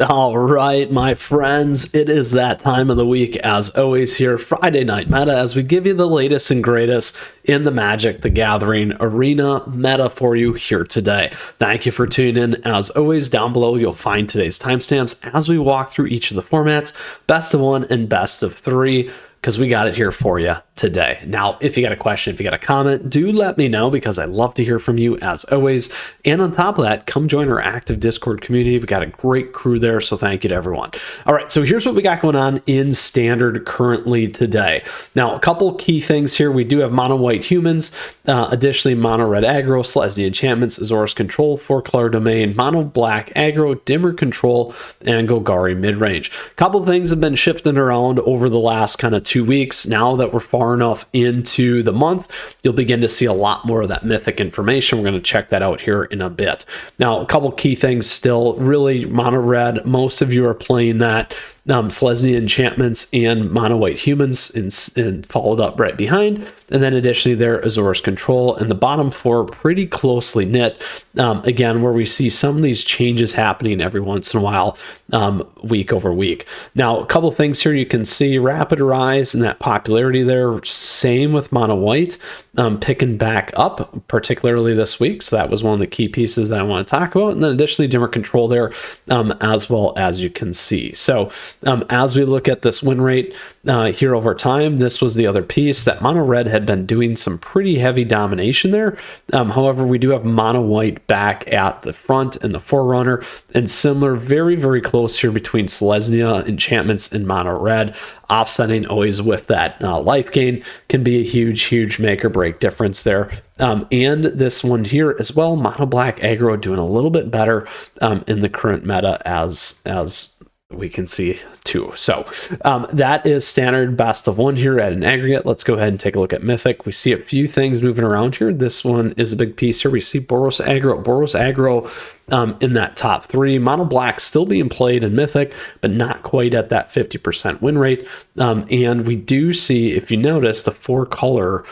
All right, my friends, it is that time of the week, as always, here, Friday Night Meta, as we give you the latest and greatest in the Magic the Gathering arena meta for you here today. Thank you for tuning in. As always, down below, you'll find today's timestamps as we walk through each of the formats, best of one and best of three, because we got it here for you today. Now, if you got a question, if you got a comment, do let me know, because I love to hear from you as always. And on top of that, come join our active Discord community. We got a great crew there, so thank you to everyone. All right, so here's what we got going on in Standard currently today. Now, a couple key things here. We do have mono white humans, additionally mono red aggro, Selesnya enchantments, Azor's control, 4-color domain, mono black aggro, dimmer control, and Golgari midrange. A couple things have been shifting around over the last kind of 2 weeks. Now that we're far enough into the month, you'll begin to see a lot more of that mythic information. We're going to check that out here in a bit. Now, a couple key things still, really mono red, most of you are playing that Selesnya enchantments and mono white humans and followed up right behind, and then additionally there Azor's control, and the bottom four pretty closely knit, again, where we see some of these changes happening every once in a while, week over week. Now, a couple things here, you can see rapid rise in that popularity there, same with mono white, picking back up, particularly this week, so that was one of the key pieces that I want to talk about, and then additionally dimmer control there, as well, as you can see. So as we look at this win rate here over time, this was the other piece that mono red had been doing some pretty heavy domination there. However, we do have mono white back at the front and the forerunner, and similar, very, very close here between Selesnya enchantments and mono red. Offsetting always with that life gain can be a huge make or break difference there. And this one here as well, mono black aggro doing a little bit better in the current meta as we can see too. So that is standard best of one here at an aggregate. Let's go ahead and take a look at mythic. We see a few things moving around here. This one is a big piece here. We see Boros aggro in that top three. Mono black still being played in mythic, but not quite at that 50% win rate. And we do see, if you notice, the 4-color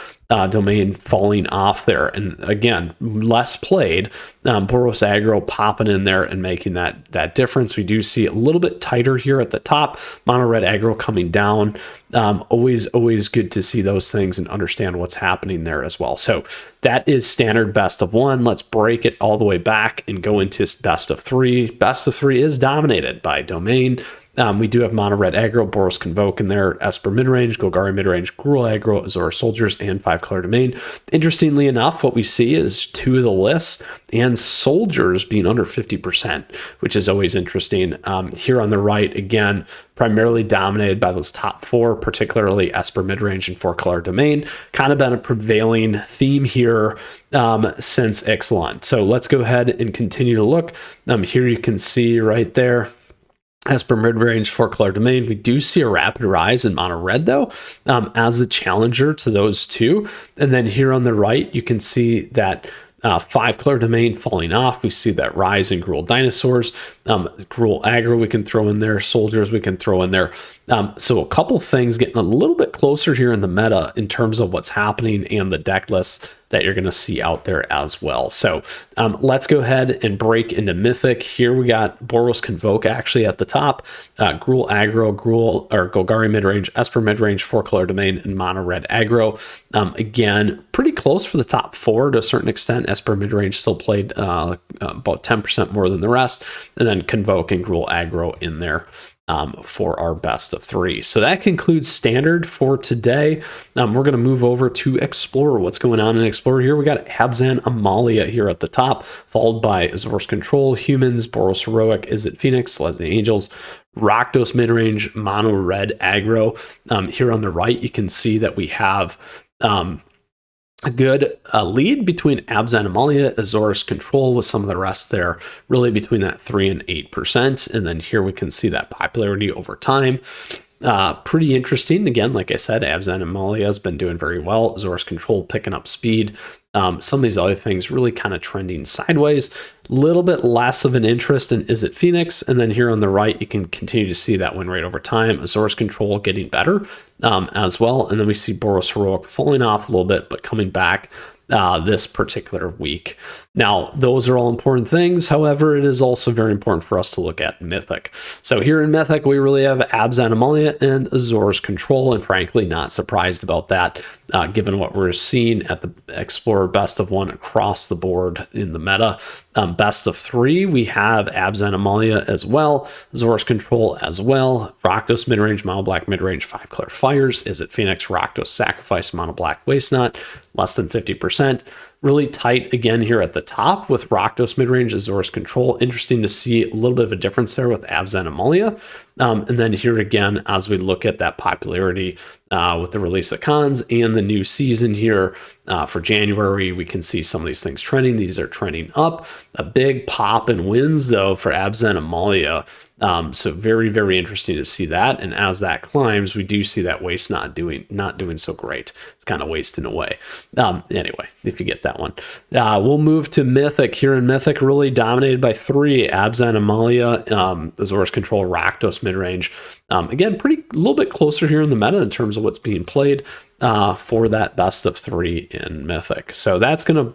domain falling off there, and again, less played. Boros aggro popping in there and making that difference. We do see a little bit tighter here at the top. Mono red aggro coming down. Always good to see those things and understand what's happening there as well. So that is standard best of one. Let's break it all the way back and go into best of three. Best of three is dominated by domain. We do have mono red aggro, Boros Convoke in there, Esper midrange, Golgari midrange, Gruul aggro, Azor soldiers, and 5-color domain. Interestingly enough, what we see is 2 of the lists and soldiers being under 50%, which is always interesting. Here on the right, again, primarily dominated by those top 4, particularly Esper midrange and 4-color domain. Kind of been a prevailing theme here since Ixalan. So let's go ahead and continue to look. Here you can see right there, Esper midrange, 4-color domain. We do see a rapid rise in mono red though, as a challenger to those two. And then here on the right, you can see that 5-color domain falling off. We see that rise in Gruul dinosaurs, Gruul aggro we can throw in there, soldiers we can throw in there. So a couple things getting a little bit closer here in the meta in terms of what's happening and the deck lists that you're going to see out there as well. So let's go ahead and break into mythic. Here we got Boros Convoke actually at the top, Gruul aggro, Golgari midrange, Esper midrange, 4-color domain, and mono red aggro. Again, pretty close for the top 4 to a certain extent. Esper midrange still played about 10% more than the rest, and then Convoke and Gruul aggro in there for our best of 3. So that concludes standard for today. We're going to move over to Explorer. What's going on in Explorer here? We got Abzan Amalia here at the top, followed by Azor's Control, Humans, Boros Heroic, Izzet Phoenix, Selesnya Angels, Rakdos midrange, mono red aggro. Here on the right, you can see that we have a good lead between Abzan Amalia, Azor's Control, with some of the rest there, really between that 3 and 8%. And then here we can see that popularity over time. Pretty interesting. Again, like I said, Abzan Amalia has been doing very well. Azor's Control picking up speed. Some of these other things really kind of trending sideways. A little bit less of an interest in Izzet Phoenix. And then here on the right, you can continue to see that win rate over time. Azor's Control getting better as well. And then we see Boros Heroic falling off a little bit, but coming back this particular week. Now, those are all important things. However, it is also very important for us to look at Mythic. So here in Mythic, we really have Abs Anomalia and Azor's Control, and frankly, not surprised about that, given what we're seeing at the Explorer Best of 1 across the board in the meta. Best of 3, we have Abs Anomalia as well, Azor's Control as well, Rakdos midrange, Mono Black midrange, 5-color Fires, Is It Phoenix, Rakdos Sacrifice, Mono Black Waste Not, less than 50%. Really tight again here at the top with Rakdos midrange, Azor's Control. Interesting to see a little bit of a difference there with Abs Anomalia. And then here again, as we look at that popularity with the release of cons and the new season here for January, we can see some of these things trending. These are trending up. A big pop in wins, though, for Abs Anomalia. So very, very interesting to see that. And as that climbs, we do see that waste not doing so great. It's kind of wasting away. Anyway, if you get that one. We'll move to Mythic. Here in Mythic, really dominated by 3. Abs Anomalia, Azor's Control, Rakdos midrange. Again, a little bit closer here in the meta in terms of what's being played for that best of 3 in Mythic. So that's going to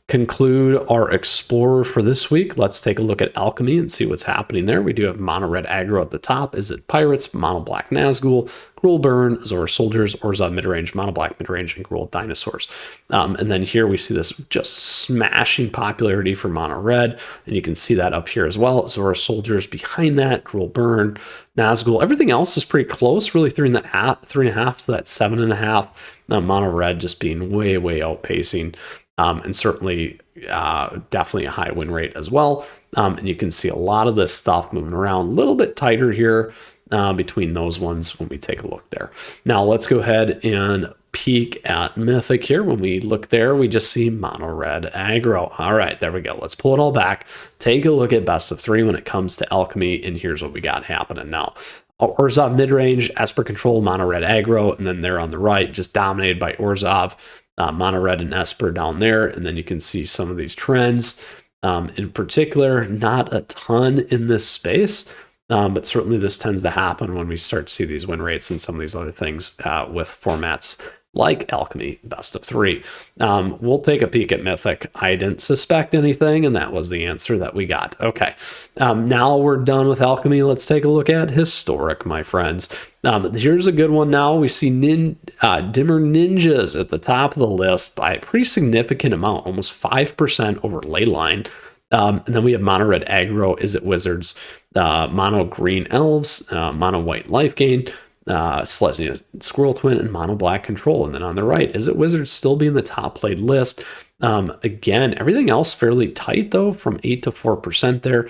conclude our Explorer for this week. Let's take a look at Alchemy and see what's happening there. We do have Mono Red Aggro at the top. Is It Pirates, Mono Black Nazgul, Gruul Burn, Azor Soldiers, Orzhov midrange, Mono Black midrange, and Gruul Dinosaurs. And then here we see this just smashing popularity for Mono Red, and you can see that up here as well. Azor Soldiers behind that, Gruul Burn, Nazgul. Everything else is pretty close, really 3.5 to that 7.5. Mono Red just being way, way outpacing. And certainly definitely a high win rate as well. And you can see a lot of this stuff moving around a little bit tighter here between those ones when we take a look there. Now let's go ahead and peek at Mythic here. When we look there, we just see Mono Red Aggro. All right, there we go. Let's pull it all back. Take a look at best of 3 when it comes to Alchemy, and here's what we got happening now. Orzhov midrange, Esper Control, Mono Red Aggro, and then there on the right, just dominated by Orzhov. Mono Red and Esper down there, and then you can see some of these trends. In particular, not a ton in this space, but certainly this tends to happen when we start to see these win rates and some of these other things with formats like Alchemy Best of 3. We'll take a peek at Mythic. I didn't suspect anything, and that was the answer that we got. Okay, now we're done with Alchemy. Let's take a look at Historic, my friends. Here's a good one now. We see Dimmer Ninjas at the top of the list by a pretty significant amount, almost 5% over Leyline. And then we have Mono Red Aggro, Is It Wizards, Mono Green Elves, Mono White Life Gain, Selesnya Squirrel Twin, and Mono Black Control. And then on the right, Is It Wizards still being the top played list. Again, everything else fairly tight though, from 8 to 4% there.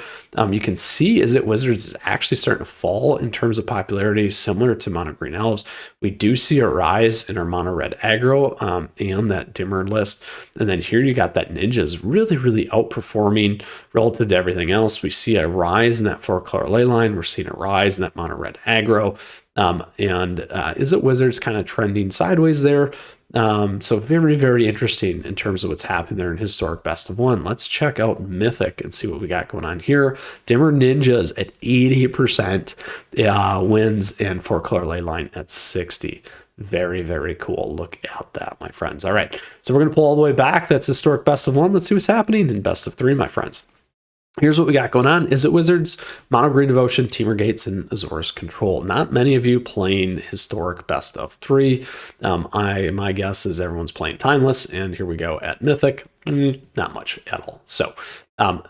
You can see Is It Wizards is actually starting to fall in terms of popularity, similar to Mono Green Elves. We do see a rise in our Mono Red Aggro and that dimmer list. And then here you got that Ninjas really, really outperforming relative to everything else. We see a rise in that 4-color Leyline. We're seeing a rise in that Mono Red Aggro. Is It Wizards kind of trending sideways there. So very, very interesting in terms of what's happening there in Historic Best of 1. Let's check out Mythic and see what we got going on here. Dimmer Ninjas at 80% wins, and 4-color Leyline at 60. Very, very cool. Look at that, my friends. All right, so we're going to pull all the way back. That's Historic Best of 1. Let's see what's happening in Best of 3, my friends. Here's what we got going on. Is It Wizards, Mono Green Devotion, Temur Gates, and Azor's Control. Not many of you playing Historic Best of 3. My guess is everyone's playing Timeless, and here we go at Mythic. Not much at all. So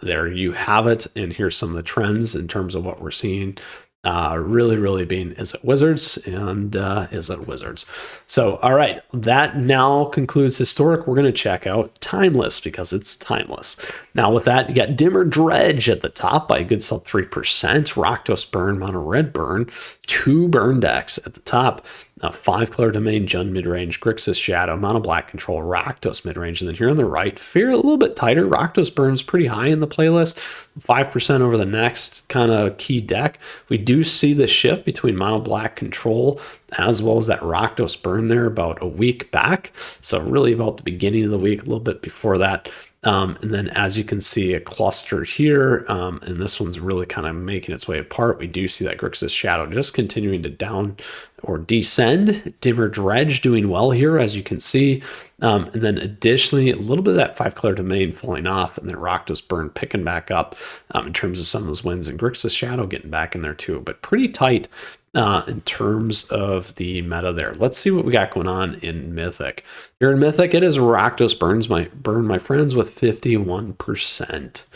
there you have it, and here's some of the trends in terms of what we're seeing. Really, really being Is It Wizards and Is It Wizards. So, all right, that now concludes Historic. We're going to check out Timeless because it's timeless. Now, with that, you got Dimmer Dredge at the top by a good solid 3%. Rakdos Burn, Mono Red Burn, 2 burn decks at the top. 5-color Domain, Jund midrange, Grixis Shadow, Mono Black Control, Rakdos midrange, and then here on the right, a little bit tighter. Rakdos Burn's pretty high in the playlist, 5% over the next kind of key deck. We do see the shift between Mono Black Control as well as that Rakdos Burn there about a week back. So really about the beginning of the week, a little bit before that. And then as you can see, a cluster here, and this one's really kind of making its way apart. We do see that Grixis Shadow just continuing to down or descend. Dimmer Dredge doing well here, as you can see. And then additionally, a little bit of that 5-color domain falling off, and then Rakdos Burn picking back up in terms of some of those wins, and Grixis Shadow getting back in there too, but pretty tight in terms of the meta there. Let's see what we got going on in Mythic. Here in Mythic, it is Rakdos Burn, my friends, with 51%.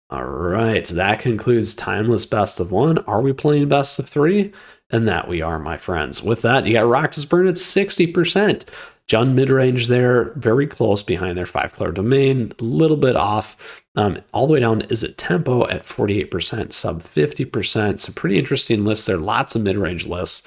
All right, that concludes Timeless Best of 1. Are we playing Best of 3? And that we are, my friends. With that, you got Rakdos Burn at 60%. Jund midrange there, very close behind their 5-color domain, a little bit off. All the way down is at Tempo at 48%, sub 50%. Some pretty interesting lists there, lots of midrange lists,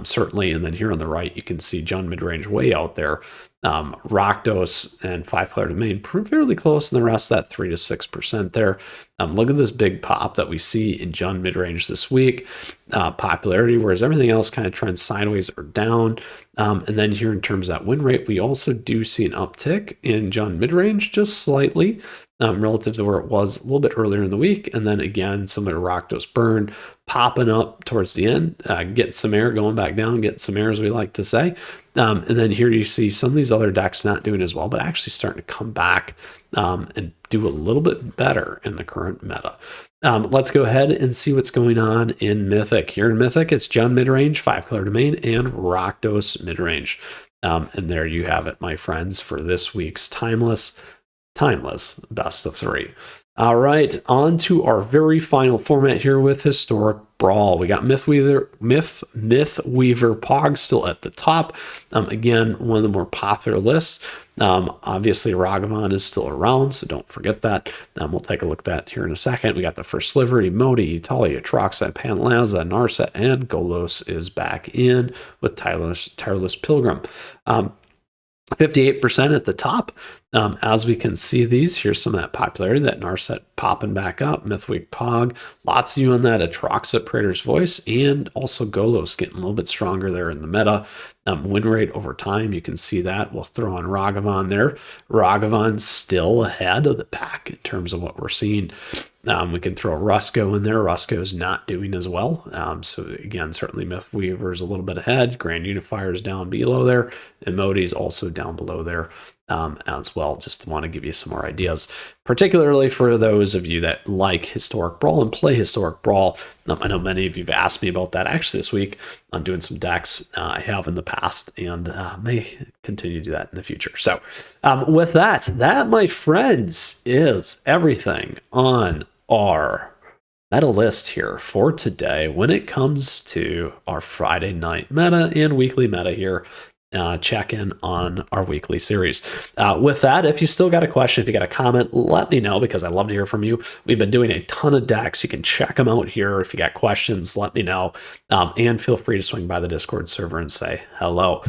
certainly. And then here on the right, you can see Jund midrange way out there. Rakdos and 5-color domain fairly close, and the rest of that 3 to 6% there. Look at this big pop that we see in Jund midrange this week. Popularity, whereas everything else kind of trends sideways or down. And then here in terms of that win rate, we also do see an uptick in Jund midrange, just slightly, relative to where it was a little bit earlier in the week. And then again, similar to Rakdos Burn, popping up towards the end, getting some air, going back down, getting some air, as we like to say. And then here you see some of these other decks not doing as well, but actually starting to come back and do a little bit better in the current meta. Let's go ahead and see what's going on in Mythic. Here in Mythic, it's Jund midrange, 5-color domain, and Rakdos midrange. And there you have it, my friends, for this week's Timeless Best of 3. All right, on to our very final format here with Historic Brawl. We got Mythweaver Pog still at the top. Again, one of the more popular lists. Obviously, Ragavan is still around, so don't forget that. We'll take a look at that here in a second. We got the First Sliver, Emoti, Italia, Troxa, Panlaza, Narset, and Golos is back in with Tireless Pilgrim. 58% at the top. As we can see these, here's some of that popularity, that Narset popping back up, Mythweaver Pog, lots of you on that Atraxa Praetor's Voice, and also Golos getting a little bit stronger there in the meta. Win rate over time, you can see that. We'll throw on Ragavan there. Ragavan's still ahead of the pack in terms of what we're seeing. We can throw Rusko in there. Rusko's not doing as well. So again, certainly Mythweaver is a little bit ahead. Grand Unifier is down below there. Emoti's also down below there as well. Just want to give you some more ideas, particularly for those of you that like Historic Brawl and play Historic Brawl. I know many of you have asked me about that actually this week. I'm doing some decks I have in the past and may continue to do that in the future. So with that, my friends, is everything on our meta list here for today when it comes to our Friday night meta and weekly meta here. Check in on our weekly series. With that, if you still got a question, if you got a comment, let me know, because I love to hear from you. We've been doing a ton of decks. You can check them out here. If you got questions, let me know. And feel free to swing by the Discord server and say hello.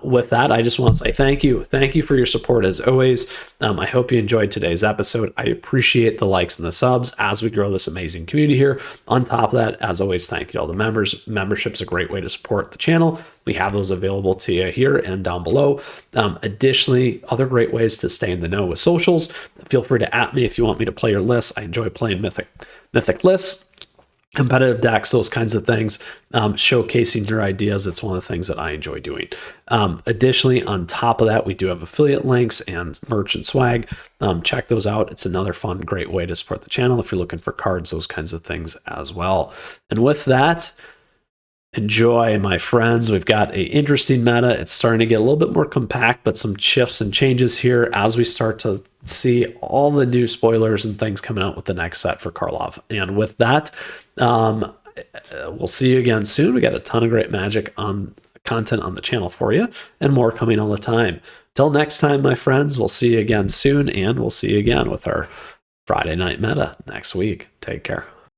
With that, I just want to say thank you. Thank you for your support as always. I hope you enjoyed today's episode. I appreciate the likes and the subs as we grow this amazing community here. On top of that, as always, thank you to all the members. Membership's a great way to support the channel. We have those available to you here and down below. Additionally, other great ways to stay in the know with socials. Feel free to @me if you want me to play your lists. I enjoy playing mythic lists, competitive decks, those kinds of things. Showcasing your ideas. It's one of the things that I enjoy doing. Additionally, on top of that, we do have affiliate links and merch and swag. Check those out. It's another fun, great way to support the channel if you're looking for cards, those kinds of things as well. And with that, enjoy, my friends. We've got an interesting meta. It's starting to get a little bit more compact, but some shifts and changes here as we start to see all the new spoilers and things coming out with the next set for Karlov. And with that, we'll see you again soon. We got a ton of great Magic on content on the channel for you, and more coming all the time. Till next time, my friends, we'll see you again soon, and we'll see you again with our Friday night meta next week. Take care.